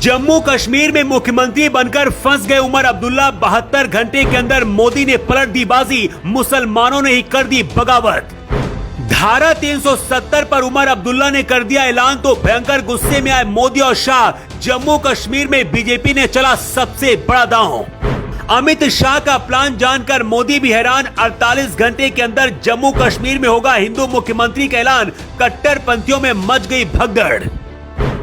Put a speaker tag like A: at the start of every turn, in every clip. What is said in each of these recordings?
A: जम्मू कश्मीर में मुख्यमंत्री बनकर फंस गए उमर अब्दुल्ला। 72 घंटे के अंदर मोदी ने पलट दी बाजी, मुसलमानों ने ही कर दी बगावत। धारा 370 पर उमर अब्दुल्ला ने कर दिया ऐलान तो भयंकर गुस्से में आए मोदी और शाह। जम्मू कश्मीर में बीजेपी ने चला सबसे बड़ा दांव। अमित शाह का प्लान जानकर मोदी भी हैरान। 48 घंटे के अंदर जम्मू कश्मीर में होगा हिंदू मुख्यमंत्री का ऐलान। कट्टरपंथियों में मच गई भगदड़।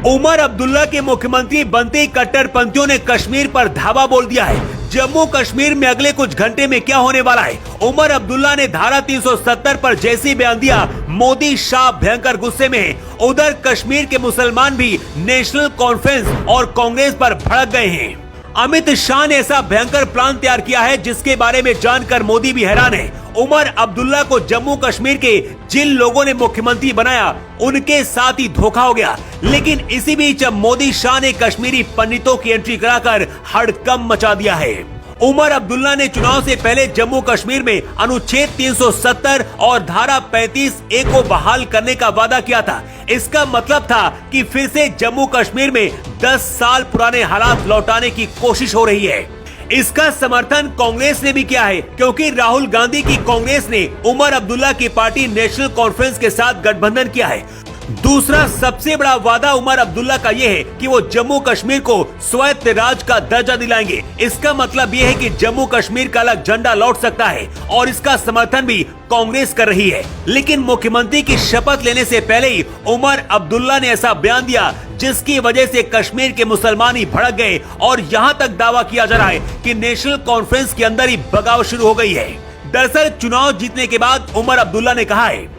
A: उमर अब्दुल्ला के मुख्यमंत्री बनते ही कट्टरपंथियों ने कश्मीर पर धावा बोल दिया है। जम्मू कश्मीर में अगले कुछ घंटे में क्या होने वाला है? उमर अब्दुल्ला ने धारा 370 पर जैसे बयान दिया, मोदी शाह भयंकर गुस्से में हैं। उधर कश्मीर के मुसलमान भी नेशनल कॉन्फ्रेंस और कांग्रेस पर भड़क गए हैं। अमित शाह ने ऐसा भयंकर प्लान तैयार किया है जिसके बारे में जानकर मोदी भी हैरान है। उमर अब्दुल्ला को जम्मू कश्मीर के जिन लोगों ने मुख्यमंत्री बनाया उनके साथ ही धोखा हो गया। लेकिन इसी बीच अब मोदी शाह ने कश्मीरी पंडितों की एंट्री कराकर हड़कंप मचा दिया है। उमर अब्दुल्ला ने चुनाव से पहले जम्मू कश्मीर में अनुच्छेद 370 और धारा 35A को बहाल करने का वादा किया था। इसका मतलब था कि फिर से जम्मू कश्मीर में 10 साल पुराने हालात लौटाने की कोशिश हो रही है। इसका समर्थन कांग्रेस ने भी किया है, क्योंकि राहुल गांधी की कांग्रेस ने उमर अब्दुल्ला की पार्टी नेशनल कॉन्फ्रेंस के साथ गठबंधन किया है। दूसरा सबसे बड़ा वादा उमर अब्दुल्ला का यह है कि वो जम्मू कश्मीर को स्वायत्त राज्य का दर्जा दिलाएंगे। इसका मतलब यह है कि जम्मू कश्मीर का अलग झंडा लौट सकता है और इसका समर्थन भी कांग्रेस कर रही है। लेकिन मुख्यमंत्री की शपथ लेने से पहले ही उमर अब्दुल्ला ने ऐसा बयान दिया जिसकी वजह से कश्मीर के मुसलमान ही भड़क गए और यहाँ तक दावा किया जा रहा है कि नेशनल कॉन्फ्रेंस के अंदर ही बगावत शुरू हो गई है। दरअसल चुनाव जीतने के बाद उमर अब्दुल्ला ने कहा है,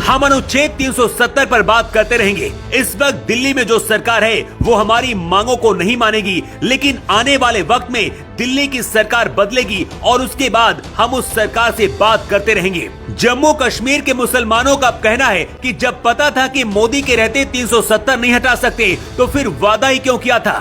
A: हम अनुच्छेद 370 पर बात करते रहेंगे। इस वक्त दिल्ली में जो सरकार है वो हमारी मांगों को नहीं मानेगी, लेकिन आने वाले वक्त में दिल्ली की सरकार बदलेगी और उसके बाद हम उस सरकार से बात करते रहेंगे। जम्मू कश्मीर के मुसलमानों का कहना है कि जब पता था कि मोदी के रहते 370 नहीं हटा सकते तो फिर वादा ही क्यों किया था।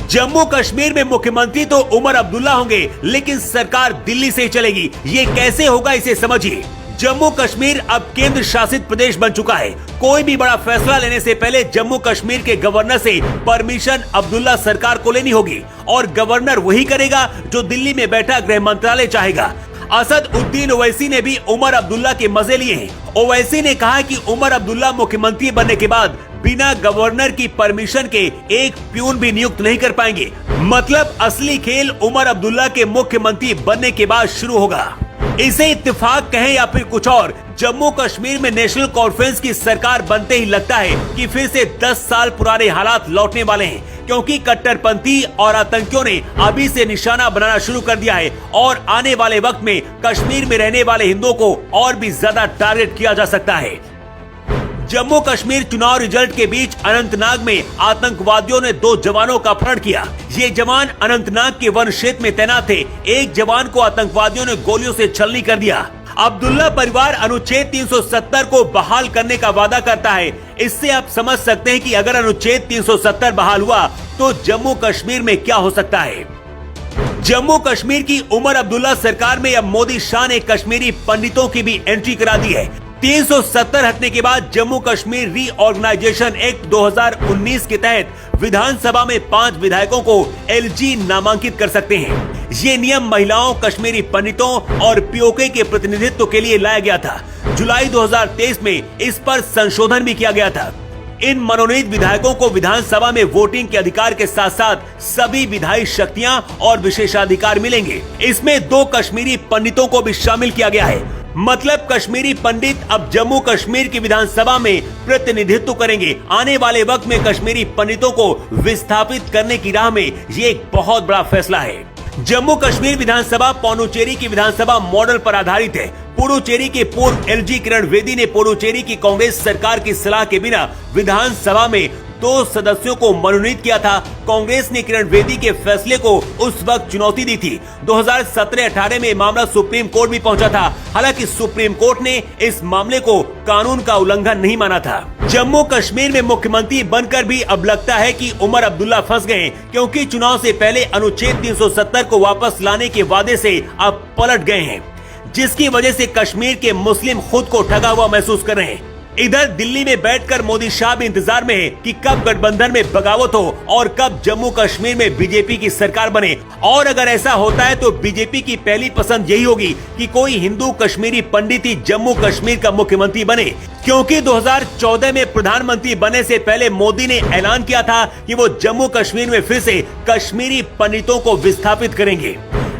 A: जम्मू कश्मीर में मुख्यमंत्री तो उमर अब्दुल्ला होंगे, लेकिन सरकार दिल्ली से ही चलेगी। ये कैसे होगा इसे समझिए। जम्मू कश्मीर अब केंद्र शासित प्रदेश बन चुका है। कोई भी बड़ा फैसला लेने से पहले जम्मू कश्मीर के गवर्नर से परमिशन अब्दुल्ला सरकार को लेनी होगी और गवर्नर वही करेगा जो दिल्ली में बैठा गृह मंत्रालय चाहेगा। असद उद्दीन ओवैसी ने भी उमर अब्दुल्ला के मजे लिए हैं। ओवैसी ने कहा कि उमर अब्दुल्ला मुख्यमंत्री बनने के बाद बिना गवर्नर की परमिशन के एक प्यून भी नियुक्त नहीं कर पाएंगे। मतलब असली खेल उमर अब्दुल्ला के मुख्यमंत्री बनने के बाद शुरू होगा। इसे इत्तेफाक कहें या फिर कुछ और, जम्मू कश्मीर में नेशनल कॉन्फ्रेंस की सरकार बनते ही लगता है कि फिर से 10 साल पुराने हालात लौटने वाले हैं, क्योंकि कट्टरपंथी और आतंकियों ने अभी से निशाना बनाना शुरू कर दिया है और आने वाले वक्त में कश्मीर में रहने वाले हिंदुओं को और भी ज्यादा टारगेट किया जा सकता है। जम्मू कश्मीर चुनाव रिजल्ट के बीच अनंतनाग में आतंकवादियों ने 2 जवानों का अपहरण किया। ये जवान अनंतनाग के वन क्षेत्र में तैनात थे। एक जवान को आतंकवादियों ने गोलियों से छलनी कर दिया। अब्दुल्ला परिवार अनुच्छेद 370 को बहाल करने का वादा करता है। इससे आप समझ सकते हैं कि अगर अनुच्छेद 370 बहाल हुआ तो जम्मू कश्मीर में क्या हो सकता है। जम्मू कश्मीर की उमर अब्दुल्ला सरकार में अब मोदी शाह ने कश्मीरी पंडितों की भी एंट्री करा दी है। 370 हटने के बाद जम्मू कश्मीर रीऑर्गेनाइजेशन एक्ट 2019 के तहत विधानसभा में 5 विधायकों को एलजी नामांकित कर सकते हैं। ये नियम महिलाओं, कश्मीरी पंडितों और पीओके के प्रतिनिधित्व के लिए लाया गया था। जुलाई 2023 में इस पर संशोधन भी किया गया था। इन मनोनीत विधायकों को विधानसभा में वोटिंग के अधिकार के साथ साथ सभी विधायी शक्तियां और विशेषाधिकार मिलेंगे। इसमें 2 कश्मीरी पंडितों को भी शामिल किया गया है। मतलब कश्मीरी पंडित अब जम्मू कश्मीर की विधानसभा में प्रतिनिधित्व करेंगे। आने वाले वक्त में कश्मीरी पंडितों को विस्थापित करने की राह में ये एक बहुत बड़ा फैसला है। जम्मू कश्मीर विधानसभा पौडुचेरी की विधानसभा मॉडल पर आधारित है। पुडुचेरी के पूर्व एलजी किरण बेदी ने पुडुचेरी की कांग्रेस सरकार की सलाह के बिना विधानसभा में 2 सदस्यों को मनोनीत किया था। कांग्रेस ने किरण बेदी के फैसले को उस वक्त चुनौती दी थी। 2017-18 में मामला सुप्रीम कोर्ट भी पहुंचा था। हालांकि सुप्रीम कोर्ट ने इस मामले को कानून का उल्लंघन नहीं माना था। जम्मू कश्मीर में मुख्यमंत्री बनकर भी अब लगता है कि उमर अब्दुल्ला फंस गए, क्योंकि चुनाव से पहले अनुच्छेद 370 को वापस लाने के वादे से अब पलट गए हैं, जिसकी वजह से कश्मीर के मुस्लिम खुद को ठगा हुआ महसूस कर रहे हैं। इधर दिल्ली में बैठकर मोदी शाह भी इंतजार में है कि कब गठबंधन में बगावत हो और कब जम्मू कश्मीर में बीजेपी की सरकार बने। और अगर ऐसा होता है तो बीजेपी की पहली पसंद यही होगी कि कोई हिंदू कश्मीरी पंडित ही जम्मू कश्मीर का मुख्यमंत्री बने, क्योंकि 2014 में प्रधानमंत्री बनने से पहले मोदी ने ऐलान किया था कि वो जम्मू कश्मीर में फिर से कश्मीरी पंडितों को विस्थापित करेंगे।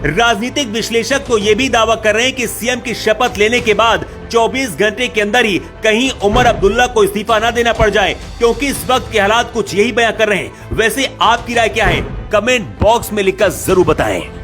A: राजनीतिक विश्लेषक तो ये भी दावा कर रहे हैं कि सीएम की शपथ लेने के बाद 24 घंटे के अंदर ही कहीं उमर अब्दुल्ला को इस्तीफा न देना पड़ जाए, क्योंकि इस वक्त के हालात कुछ यही बयां कर रहे हैं। वैसे आपकी राय क्या है? कमेंट बॉक्स में लिखकर जरूर बताएं।